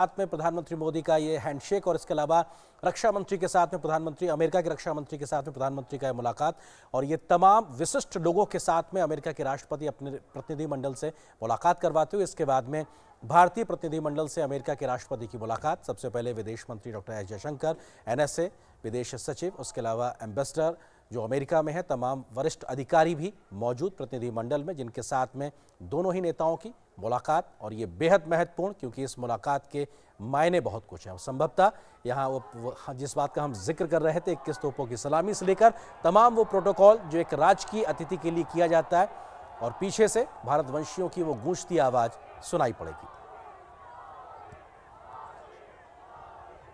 साथ में प्रधानमंत्री मोदी का ये हैंडशेक और इसके अलावा रक्षा मंत्री के साथ में प्रधानमंत्री अमेरिका के रक्षा मंत्री के साथ में प्रधानमंत्री का मुलाकात और ये तमाम विशिष्ट लोगों के साथ में अमेरिका के राष्ट्रपति अपने प्रतिनिधिमंडल से मुलाकात करवाते हुए इसके बाद में भारतीय प्रतिनिधिमंडल से अमेरिका के राष्ट्रपति की मुलाकात। सबसे पहले विदेश मंत्री डॉक्टर एस जयशंकर, एनएसए विदेश सचिव, उसके अलावा एम्बेसडर जो अमेरिका में है, तमाम वरिष्ठ अधिकारी भी मौजूद प्रतिनिधिमंडल में, जिनके साथ में दोनों ही नेताओं की मुलाकात। और ये बेहद महत्वपूर्ण, क्योंकि इस मुलाकात के मायने बहुत कुछ हैं। संभवतः यहाँ वो जिस बात का हम जिक्र कर रहे थे, 21 तोपों की सलामी से लेकर तमाम वो प्रोटोकॉल जो एक राजकीय अतिथि के लिए किया जाता है, और पीछे से भारतवंशियों की वो गूंजती आवाज सुनाई पड़ेगी।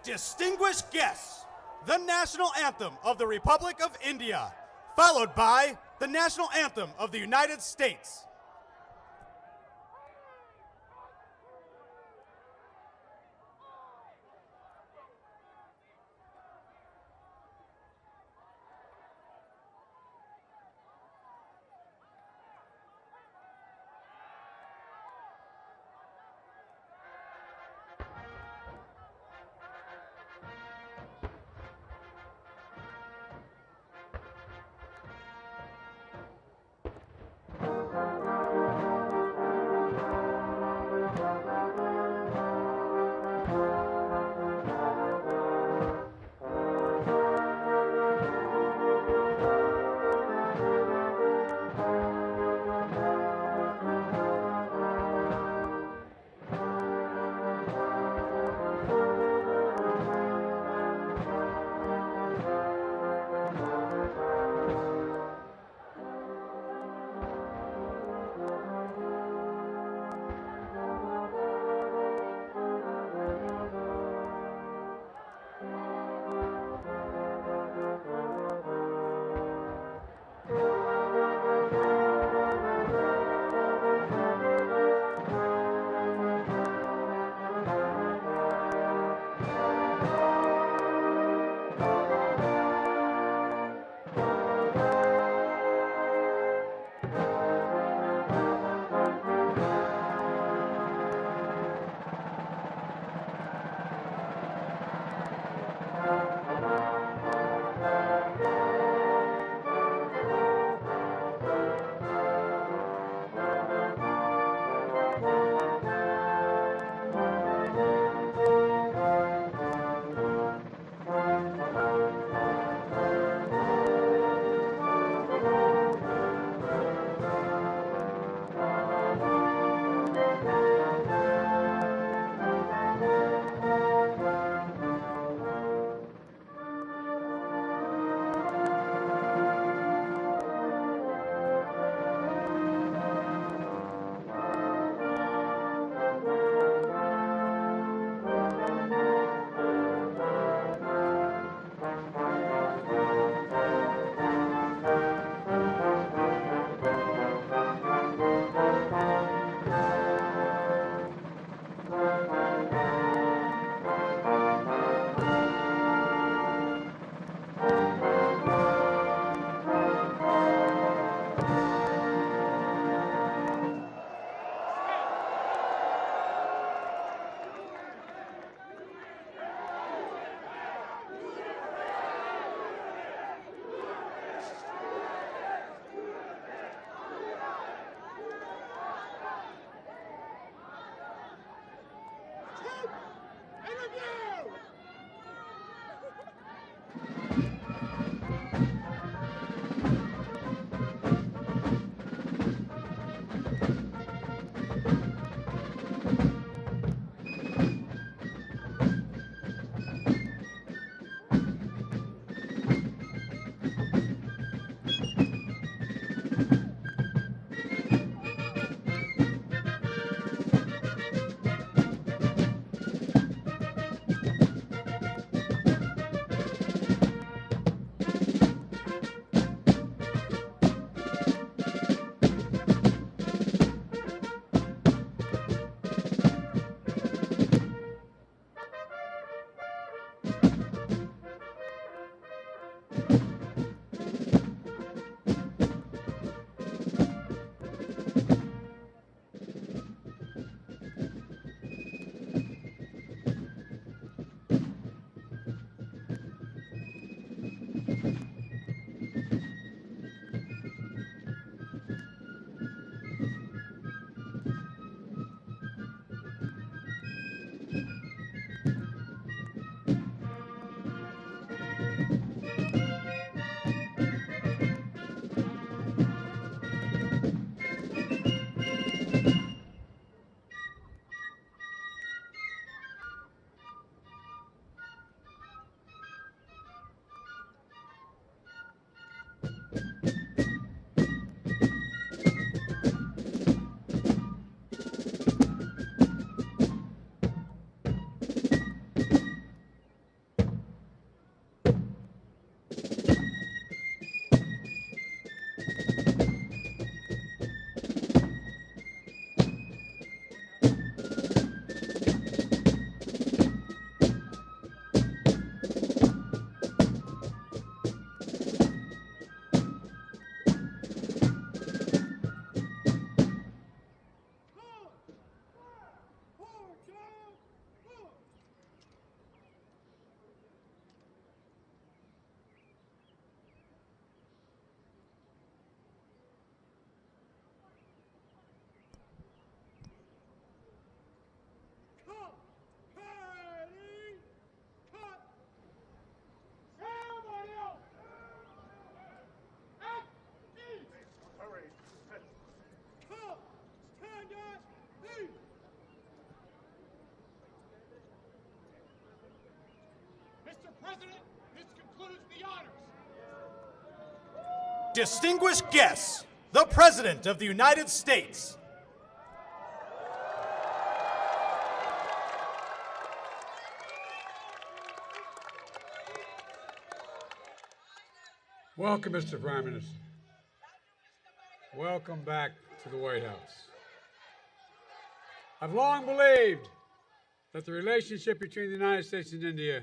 Distinguished guests, the national anthem of the Republic of India, followed by the national anthem of the United States. Distinguished guests, the President of the United States. Welcome, Mr. Prime Minister. Welcome back to the White House. I've long believed that the relationship between the United States and India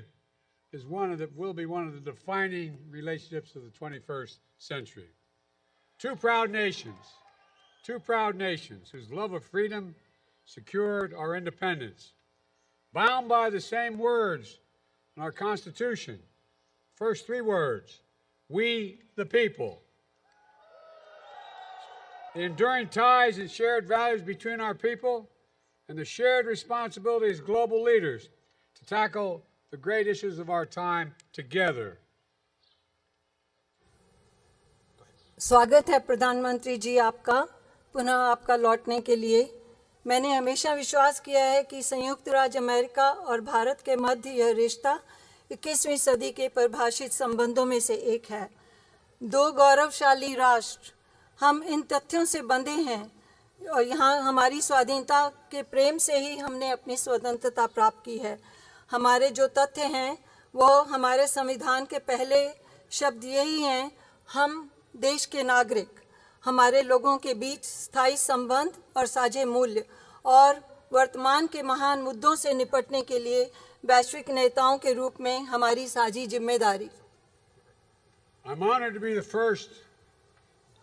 is will be one of the defining relationships of the 21st century. Two proud nations whose love of freedom secured our independence, bound by the same words in our Constitution. First three words: we the people. The enduring ties and shared values between our people and the shared responsibility as global leaders to tackle the great issues of our time together. स्वागत है प्रधानमंत्री जी आपका पुनः आपका लौटने के लिए। मैंने हमेशा विश्वास किया है कि संयुक्त राज्य अमेरिका और भारत के मध्य यह रिश्ता 21वीं सदी के परिभाषित संबंधों में से एक है। दो गौरवशाली राष्ट्र, हम इन तथ्यों से बंधे हैं और यहाँ हमारी स्वाधीनता के प्रेम से ही हमने अपनी स्वतंत्रता प्राप्त की है। हमारे जो तथ्य हैं वो हमारे संविधान के पहले शब्द यही हैं: हम देश के नागरिक, हमारे लोगों के बीच स्थायी संबंध और साझे मूल्य, और वर्तमान के महान मुद्दों से निपटने के लिए वैश्विक नेताओं के रूप में हमारी साझी जिम्मेदारी। I'm honored to be the first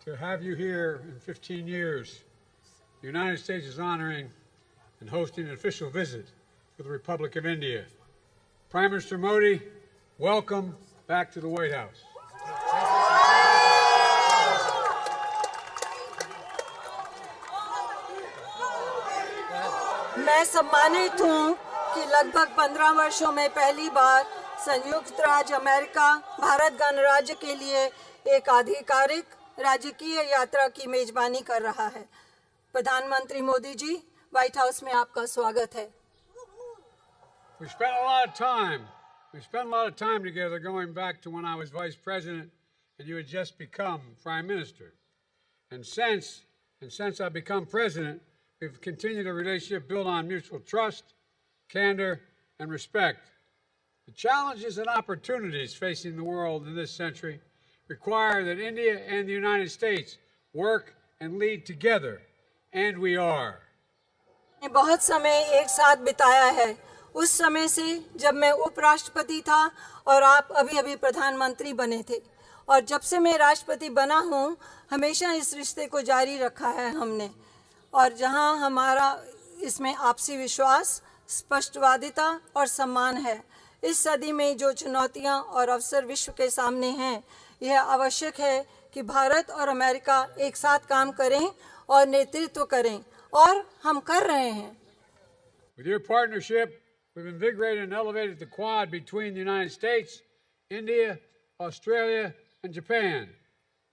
to have you here in 15 years. The United States is honoring and hosting an official visit for the Republic of India. Prime Minister Modi, welcome back to the White House. मैं सम्मानित हूँ कि लगभग 15 वर्षों में पहली बार संयुक्त राज्य अमेरिका भारत गणराज्य के लिए एक आधिकारिक राजकीय यात्रा की मेजबानी कर रहा है। प्रधानमंत्री मोदी जी, व्हाइट हाउस में आपका स्वागत है। We spent a lot of time together, going back to when I was vice president and you had just become prime minister. And since I've become president, we've continued a relationship built on mutual trust, candor, and respect. The challenges and opportunities facing the world in this century require that India and the United States work and lead together, and we are. बहुत समय एक साथ बिताया है, उस समय से जब मैं उपराष्ट्रपति था और आप अभी प्रधानमंत्री बने थे, और जब से मैं राष्ट्रपति बना हूँ हमेशा इस रिश्ते को जारी रखा है हमने। और जहाँ हमारा इसमें आपसी विश्वास, स्पष्टवादिता और सम्मान है। इस सदी में जो चुनौतियाँ और अवसर विश्व के सामने हैं, यह आवश्यक है कि भारत और अमेरिका एक साथ काम करें और नेतृत्व करें, और हम कर रहे हैं। With your partnership, we've invigorated and elevated the Quad between the United States, India, Australia, and Japan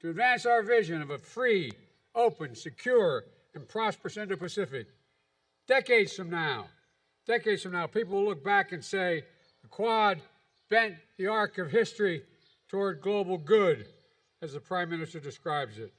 to advance our vision of a free, open, secure, and prosperous Indo-Pacific. Decades from now, people will look back and say the Quad bent the arc of history toward global good, as the Prime Minister describes it.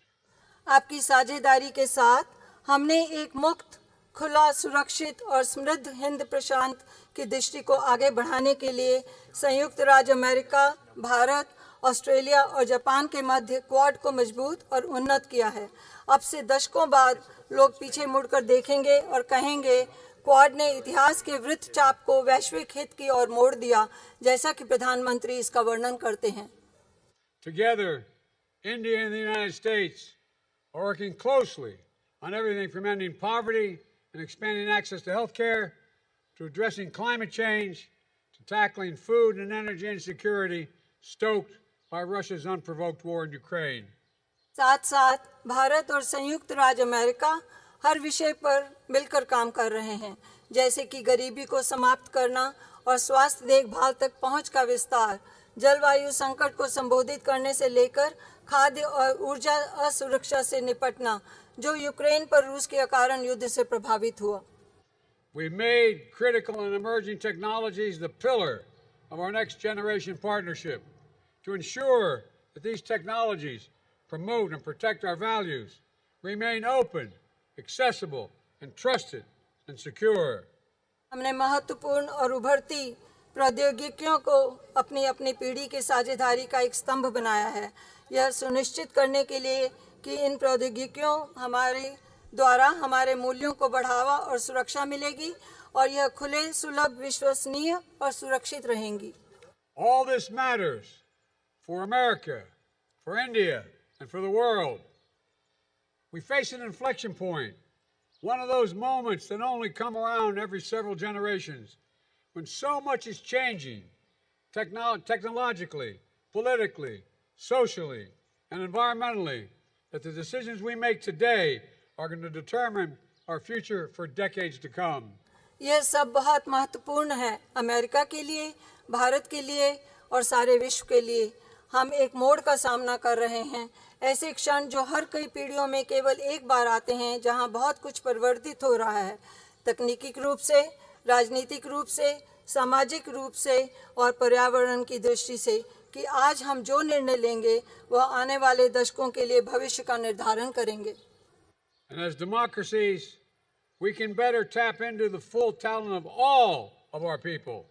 आपकी साझेदारी के साथ हमने एक मुक्त, खुला, सुरक्षित और समृद्ध हिंद प्रशांत की दृष्टि को आगे बढ़ाने के लिए संयुक्त राज्य अमेरिका, भारत, ऑस्ट्रेलिया और जापान के मध्य क्वाड को मजबूत और उन्नत किया है। अब से दशकों बाद लोग पीछे मुड़कर देखेंगे और कहेंगे, क्वाड ने इतिहास के वृत्तचाप को वैश्विक हित की ओर मोड़ दिया, जैसा कि प्रधानमंत्री इसका वर्णन करते हैं। Together, India and the United States are working closely on everything from ending poverty and expanding access to health care, to addressing climate change, to tackling food and energy insecurity stoked by Russia's unprovoked war in Ukraine. साथ साथ भारत और संयुक्त राज्य America हर विषय पर मिलकर काम कर रहे हैं, जैसे कि गरीबी को समाप्त करना और स्वास्थ्य देखभाल तक पहुंच का विस्तार, जलवायु संकट को संबोधित करने से लेकर खाद्य और ऊर्जा असुरक्षा से निपटना, जो यूक्रेन पर रूस के कारण युद्ध से प्रभावित हुआ। We made critical and emerging technologies the pillar of our next generation partnership, to ensure that these technologies promote and protect our values, remain open, accessible, and trusted and secure. हमने महत्वपूर्ण और उभरती प्रौद्योगिकियों को अपनी अपनी पीढ़ी की साझेदारी का एक स्तंभ बनाया है। यह सुनिश्चित करने के लिए कि इन प्रौद्योगिकियों हमारे द्वारा हमारे मूल्यों को बढ़ावा और सुरक्षा मिलेगी और यह खुले, सुलभ, विश्वसनीय और सुरक्षित रहेंगी। All this matters for America, for India, and for the world. We face an inflection point, one of those moments that only come around every several generations, when so much is changing technologically, politically, socially, and environmentally, that the decisions we make today are going to determine our future for decades to come. यह सब बहुत महत्वपूर्ण है America के लिए, भारत के लिए और सारे विश्व के लिए। हम एक मोड़ का सामना कर रहे हैं, ऐसे क्षण जो हर कई पीढ़ियों में केवल एक बार आते हैं, जहां बहुत कुछ परिवर्तित हो रहा है, तकनीकी रूप से, राजनीतिक रूप से, सामाजिक रूप से और पर्यावरण की दृष्टि से, कि आज हम जो निर्णय लेंगे वह आने वाले दशकों के लिए भविष्य का निर्धारण करेंगे। And as democracies, we can better tap into the full talent of all of our people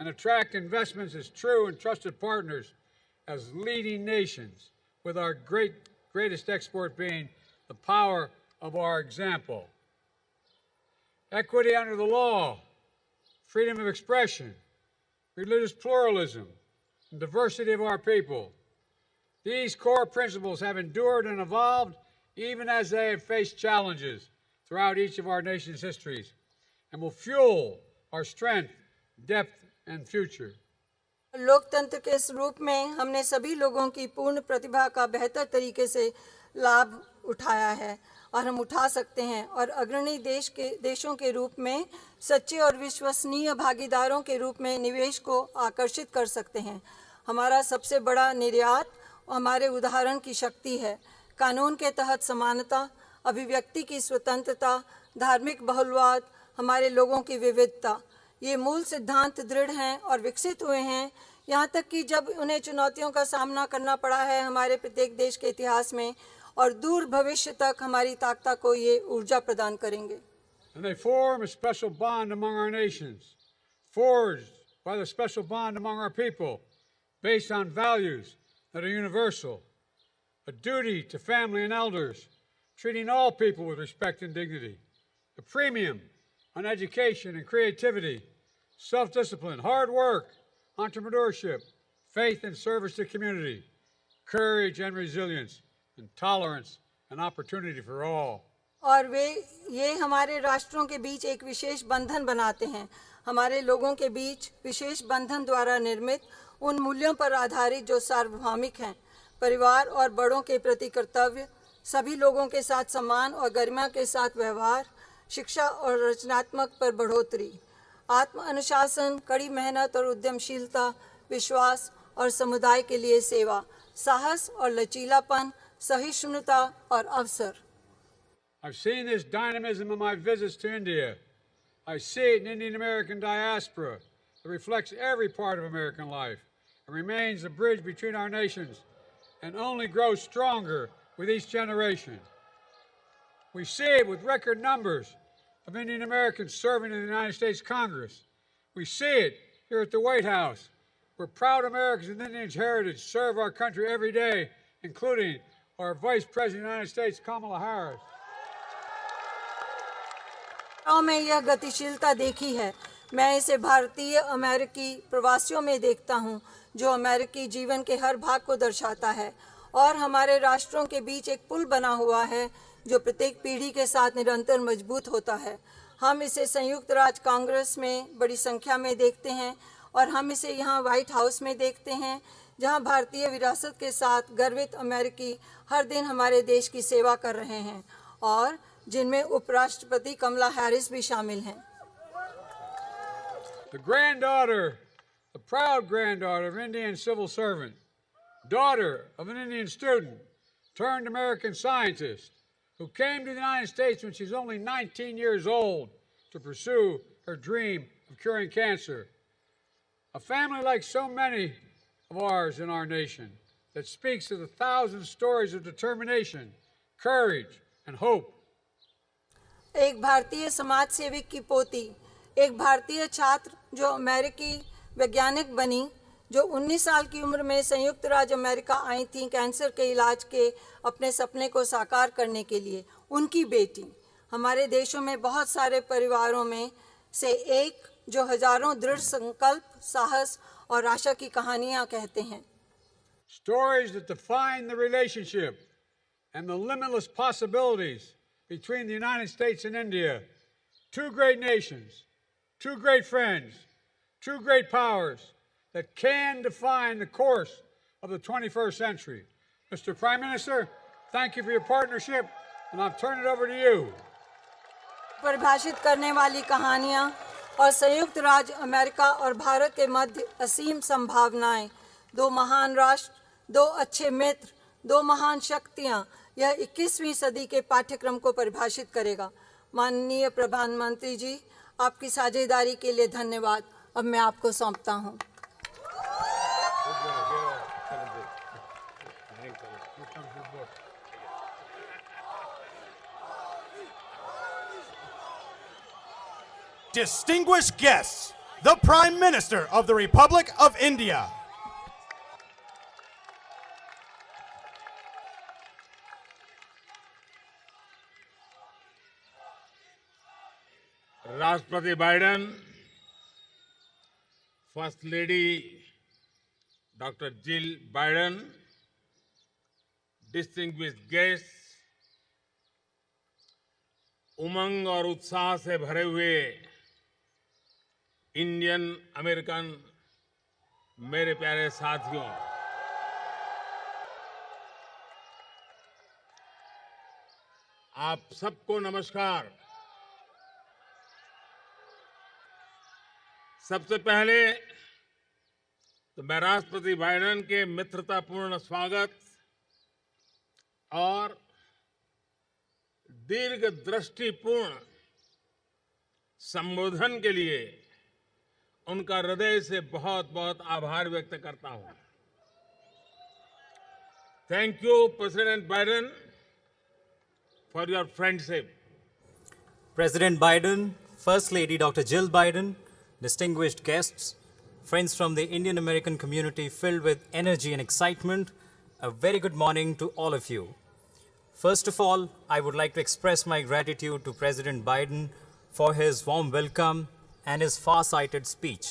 and attract investments as true and trusted partners as leading nations, with our greatest export being the power of our example. Equity under the law, freedom of expression, religious pluralism, and diversity of our people. These core principles have endured and evolved even as they have faced challenges throughout each of our nation's histories, and will fuel our strength, depth, and future. लोकतंत्र के इस रूप में हमने सभी लोगों की पूर्ण प्रतिभा का बेहतर तरीके से लाभ उठाया है और हम उठा सकते हैं, और अग्रणी देशों के रूप में सच्चे और विश्वसनीय भागीदारों के रूप में निवेश को आकर्षित कर सकते हैं। हमारा सबसे बड़ा निर्यात हमारे उदाहरण की शक्ति है। कानून के तहत समानता, अभिव्यक्ति की स्वतंत्रता, धार्मिक बहुलवाद, हमारे लोगों की विविधता, ये मूल सिद्धांत दृढ़ हैं और विकसित हुए हैं, यहाँ तक कि जब उन्हें चुनौतियों का सामना करना पड़ा है हमारे प्रत्येक देश के इतिहास में, और दूर भविष्य तक हमारी ताकत को ये ऊर्जा प्रदान करेंगे। And they form a special bond among our nations, forged by the special bond among our people, based on values that are universal, a duty to family and elders, treating all people with respect and dignity, a premium on education and creativity, self-discipline, hard work, entrepreneurship, faith and service to community, courage and resilience, and tolerance and opportunity for all. और ये हमारे राष्ट्रों के बीच एक विशेष बंधन बनाते हैं, हमारे लोगों के बीच विशेष बंधन द्वारा निर्मित उन मूल्यों पर आधारित जो सार्वभौमिक हैं, परिवार और बड़ों के प्रति कर्तव्य, सभी लोगों के साथ सम्मान और गरिमा के साथ व्यवहार, शिक्षा और रचनात्मक पर बढ़ोतरी, आत्म अनुशासन, कड़ी मेहनत और उद्यमशीलता, विश्वास और समुदाय के लिए सेवा, साहस और लचीलापन, सहिष्णुता और अवसर। I've seen this dynamism in my visits to India. I see it in Indian American diaspora that reflects every part of American life and remains the bridge between our nations and only grows stronger with each generation. We see it with record numbers of Indian Americans serving in the United States Congress. We see it here at the White House, where proud Americans with Indian heritage serve our country every day, including our Vice President of the United States, Kamala Harris. में यह गतिशीलता देखी है। मैं इसे भारतीय अमेरिकी प्रवासियों में देखता हूँ, जो अमेरिकी जीवन के हर भाग को दर्शाता है, और हमारे राष्ट्रों के बीच एक पुल बना हुआ है जो प्रत्येक पीढ़ी के साथ निरंतर मजबूत होता है। हम इसे संयुक्त राज्य कांग्रेस में बड़ी संख्या में देखते हैं, और हम इसे यहाँ व्हाइट हाउस में देखते हैं, जहाँ भारतीय विरासत के साथ गर्वित अमेरिकी हर दिन हमारे देश की सेवा कर रहे हैं, और जिनमें उपराष्ट्रपति कमला हैरिस भी शामिल हैं। The granddaughter, the proud granddaughter of an Indian civil servant, daughter of an Indian student, turned American scientist, who came to the United States when she was only 19 years old to pursue her dream of curing cancer. A family like so many of ours in our nation that speaks of the thousand stories of determination, courage, and hope. एक भारतीय समाज सेवक की पोती, एक भारतीय छात्र जो अमेरिकी वैज्ञानिक बनी, जो 19 साल की उम्र में संयुक्त राज्य अमेरिका आई थी कैंसर के इलाज के अपने सपने को साकार करने के लिए, उनकी बेटी। हमारे देशों में बहुत सारे परिवारों में से एक जो हजारों दृढ़ संकल्प, साहस और आशा की कहानियां कहते हैं। Stories that define the relationship and the limitless possibilities between the United States and India, two great nations, two great friends, two great powers that can define the course of the 21st century. Mr. Prime Minister, thank you for your partnership, and I'll turn it over to you. परिभाषित करने वाली कहानियां और संयुक्त राज्य America और भारत के मध्य असीम संभावनाएं, दो महान राष्ट्र, दो अच्छे मित्र, दो महान शक्तियां, यह 21वीं सदी के पाठ्यक्रम को परिभाषित करेगा। माननीय प्रधानमंत्री जी, आपकी साझेदारी के लिए धन्यवाद। अब मैं आपको सौंपता हूं। Distinguished guests, the Prime Minister of the Republic of India. राष्ट्रपति Biden, first lady doctor Jill Biden, distinguished guest, उमंग और उत्साह से भरे हुए इंडियन अमेरिकन मेरे प्यारे साथियों, आप सबको नमस्कार। सबसे पहले तो मैं राष्ट्रपति बाइडेन के मित्रतापूर्ण स्वागत और दीर्घदृष्टिपूर्ण संबोधन के लिए उनका हृदय से बहुत बहुत आभार व्यक्त करता हूं। Thank you president Biden for your friendship. President Biden, First Lady Dr. Jill Biden, distinguished guests, friends from the Indian American community filled with energy and excitement, a very good morning to all of you. First of all, I would like to express my gratitude to President Biden for his warm welcome and his far-sighted speech.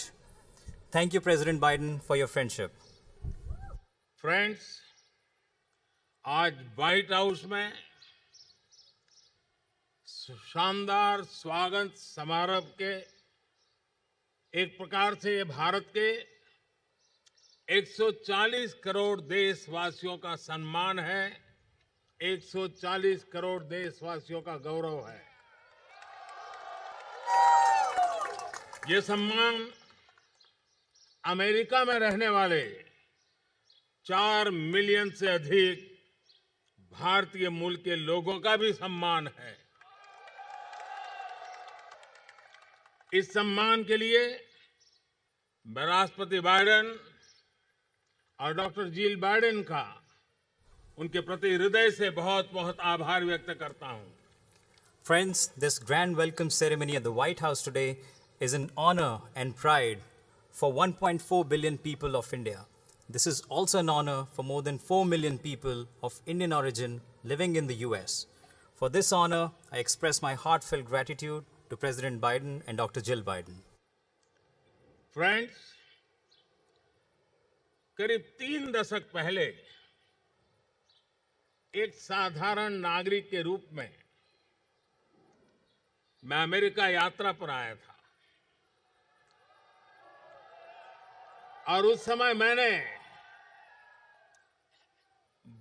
Thank you, President Biden, for your friendship. Friends, आज white house में शानदार स्वागत समारोह के एक प्रकार से ये भारत के 140 करोड़ देशवासियों का सम्मान है, 140 करोड़ देशवासियों का गौरव है। ये सम्मान अमेरिका में रहने वाले 4 मिलियन से अधिक भारतीय मूल के लोगों का भी सम्मान है। इस सम्मान के लिए मैं राष्ट्रपति बाइडेन और डॉक्टर जिल बाइडेन का उनके प्रति हृदय से बहुत बहुत आभार व्यक्त करता हूं। Friends, this grand welcome ceremony at the White House today is an honor and pride for 1.4 billion people of India. This is also an honor for more than 4 million people of Indian origin living in the US. For this honor, I express my heartfelt gratitude to President Biden and Dr. Jill Biden. Friends, करीब 3 दशक पहले एक साधारण नागरिक के रूप में मैं अमेरिका यात्रा पर आया था और उस समय मैंने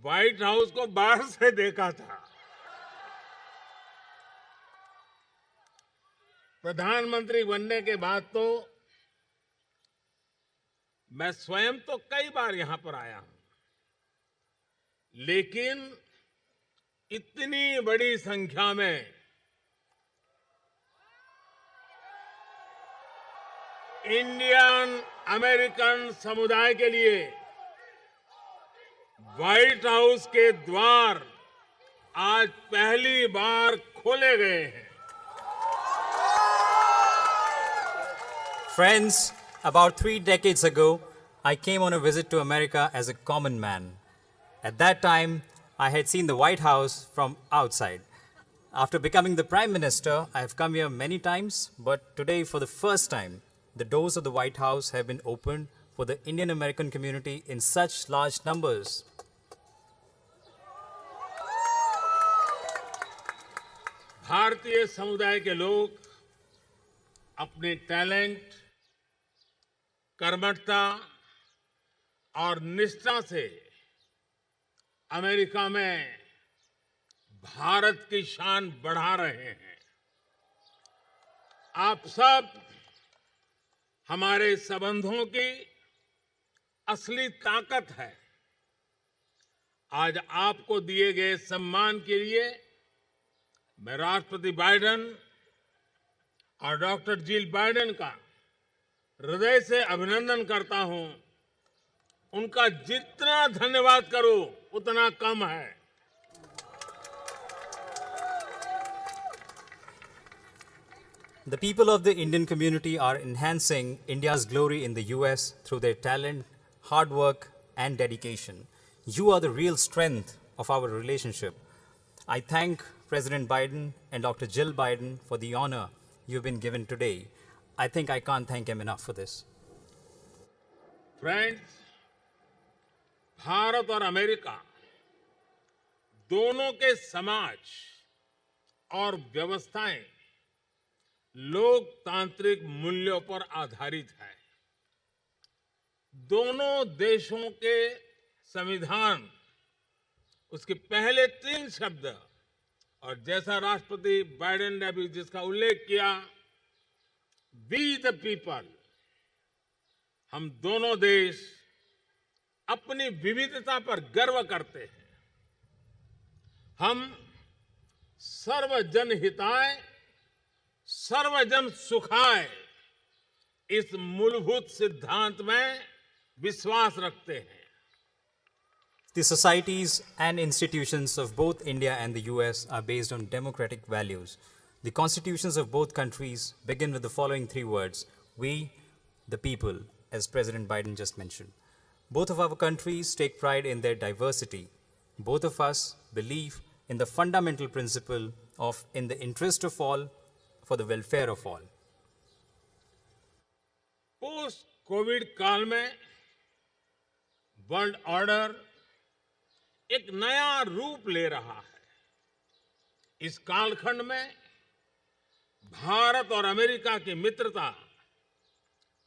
व्हाइट हाउस को बाहर से देखा था। प्रधानमंत्री बनने के बाद तो मैं स्वयं तो कई बार यहां पर आया हूं, लेकिन इतनी बड़ी संख्या में इंडियन अमेरिकन समुदाय के लिए व्हाइट हाउस के द्वार आज पहली बार खोले गए हैं। Friends, about 3 decades ago, I came on a visit to America as a common man. At that time, I had seen the White House from outside. After becoming the Prime Minister, I have come here many times, but today, for the first time, the doors of the White House have been opened for the Indian American community in such large numbers. भारतीय समुदाय के लोग अपने talent, कर्मठता और निष्ठा से America में भारत की शान बढ़ा रहे हैं। आप सब हमारे संबंधों की असली ताकत है। आज आपको दिए गए सम्मान के लिए मैं राष्ट्रपति बाइडेन और डॉक्टर जिल बाइडेन का हृदय से अभिनंदन करता हूं। उनका जितना धन्यवाद करूं उतना कम है। The people of the Indian community are enhancing India's glory in the US through their talent, hard work, and dedication. You are the real strength of our relationship. I thank President Biden and Dr. Jill Biden for the honor you've been given today. I think I can't thank him enough for this. Friends, Bharat और America दोनों के समाज और व्यवस्थाएं लोकतांत्रिक मूल्यों पर आधारित है। दोनों देशों के संविधान, उसके पहले 3 शब्द और जैसा राष्ट्रपति बाइडेन ने अभी जिसका उल्लेख किया, वी द पीपल, हम दोनों देश अपनी विविधता पर गर्व करते हैं। हम सर्वजन हिताय सर्वजन सुखाय इस मूलभूत सिद्धांत में विश्वास रखते हैं। The societies and institutions of both India and the US are based on democratic values. The constitutions of both countries begin with the following 3 words: we, the people, as President Biden just mentioned. Both of our countries take pride in their diversity. Both of us believe in the fundamental principle of in the interest of all, for the welfare of all. Post Covid काल में world order एक नया रूप ले रहा है। इस कालखंड में भारत और अमेरिका की मित्रता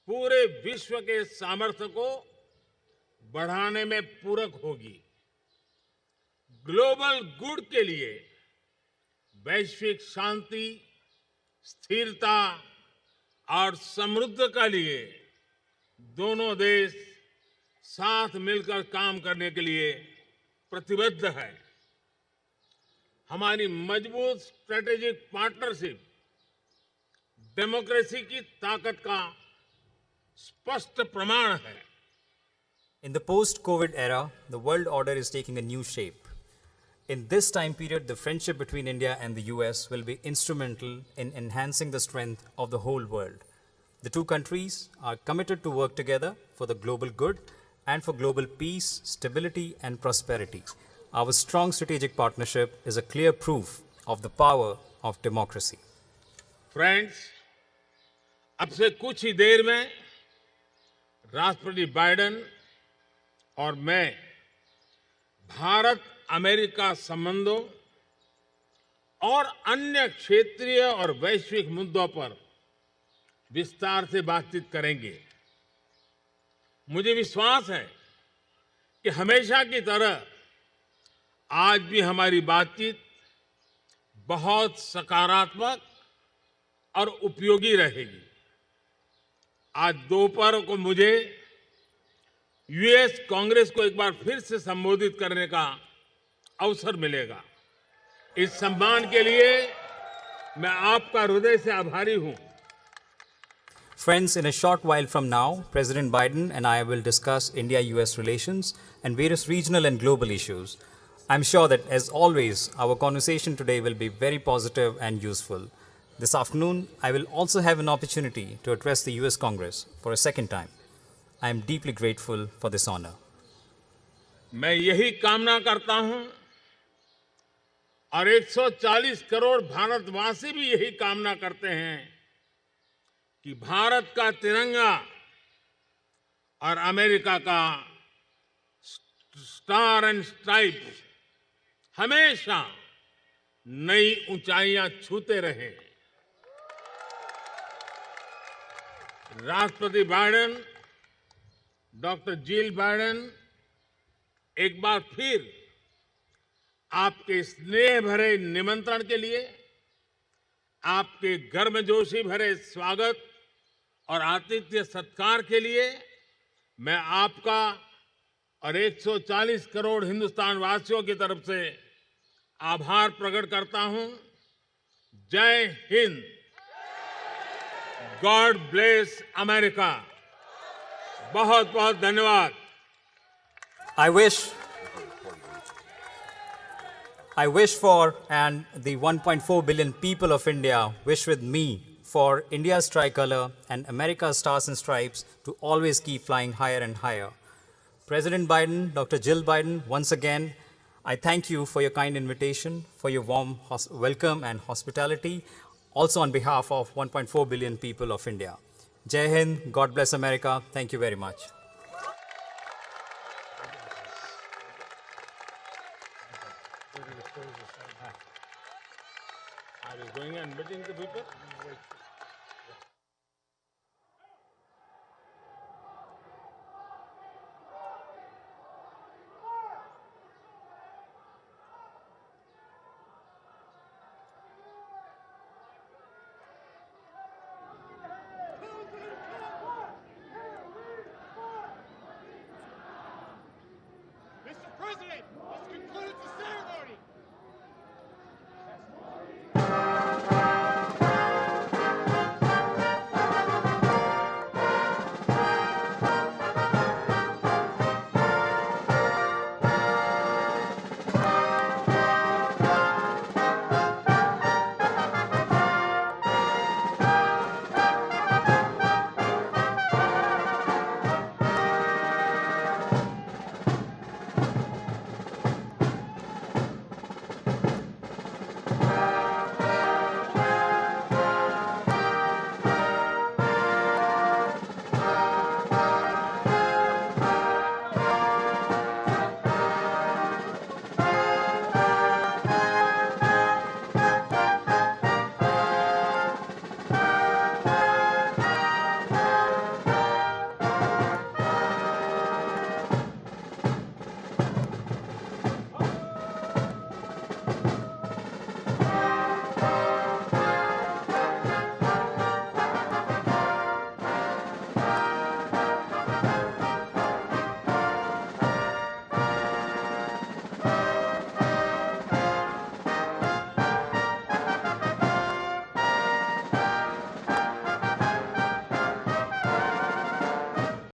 पूरे विश्व के सामर्थ्य को बढ़ाने में पूरक होगी। ग्लोबल गुड के लिए वैश्विक शांति, स्थिरता और समृद्धि के लिए दोनों देश साथ मिलकर काम करने के लिए प्रतिबद्ध है। हमारी मजबूत स्ट्रेटेजिक पार्टनरशिप डेमोक्रेसी की ताकत का स्पष्ट प्रमाण है। In the post-COVID era, the world order is taking a new shape. In this time period, the friendship between India and the US will be instrumental in enhancing the strength of the whole world. The two countries are committed to work together for the global good and for global peace, stability, and prosperity. Our strong strategic partnership is a clear proof of the power of democracy. Friends, अब से कुछ ही देर में राष्ट्रपति Biden और मैं Bharat America संबंधों और अन्य क्षेत्रीय और वैश्विक मुद्दों पर विस्तार से बातचीत करेंगे। मुझे विश्वास है कि हमेशा की तरह आज भी हमारी बातचीत बहुत सकारात्मक और उपयोगी रहेगी। आज दोपहर को मुझे यूएस कांग्रेस को एक बार फिर से संबोधित करने का अवसर मिलेगा। इस सम्मान के लिए मैं आपका हृदय से आभारी हूं। Friends, in a short while from now, President Biden and I will discuss India-US relations and various regional and global issues. I'm sure that, as always, our conversation today will be very positive and useful. This afternoon, I will also have an opportunity to address the US Congress for a second time. I am deeply grateful for this honor. मैं यही कामना करता हूं और 140 करोड़ भारतवासी भी यही कामना करते हैं कि भारत का तिरंगा और अमेरिका का स्टार एंड स्ट्राइप्स हमेशा नई ऊंचाइयां छूते रहे। राष्ट्रपति बाइडेन, डॉक्टर जिल बाइडेन, एक बार फिर आपके स्नेह भरे निमंत्रण के लिए, आपके गर्मजोशी भरे स्वागत और आतिथ्य सत्कार के लिए मैं आपका और 140 करोड़ हिंदुस्तान वासियों की तरफ से आभार प्रकट करता हूं। जय हिंद। God bless America. बहुत बहुत धन्यवाद। I wish for, and the 1.4 billion people of India wish with me, for India's tricolor and America's stars and stripes to always keep flying higher and higher. President Biden, Dr. Jill Biden, once again, I thank you for your kind invitation, for your warm welcome and hospitality, also on behalf of 1.4 billion people of India. Jai Hind, God bless America. Thank you very much. I was going and meeting the people.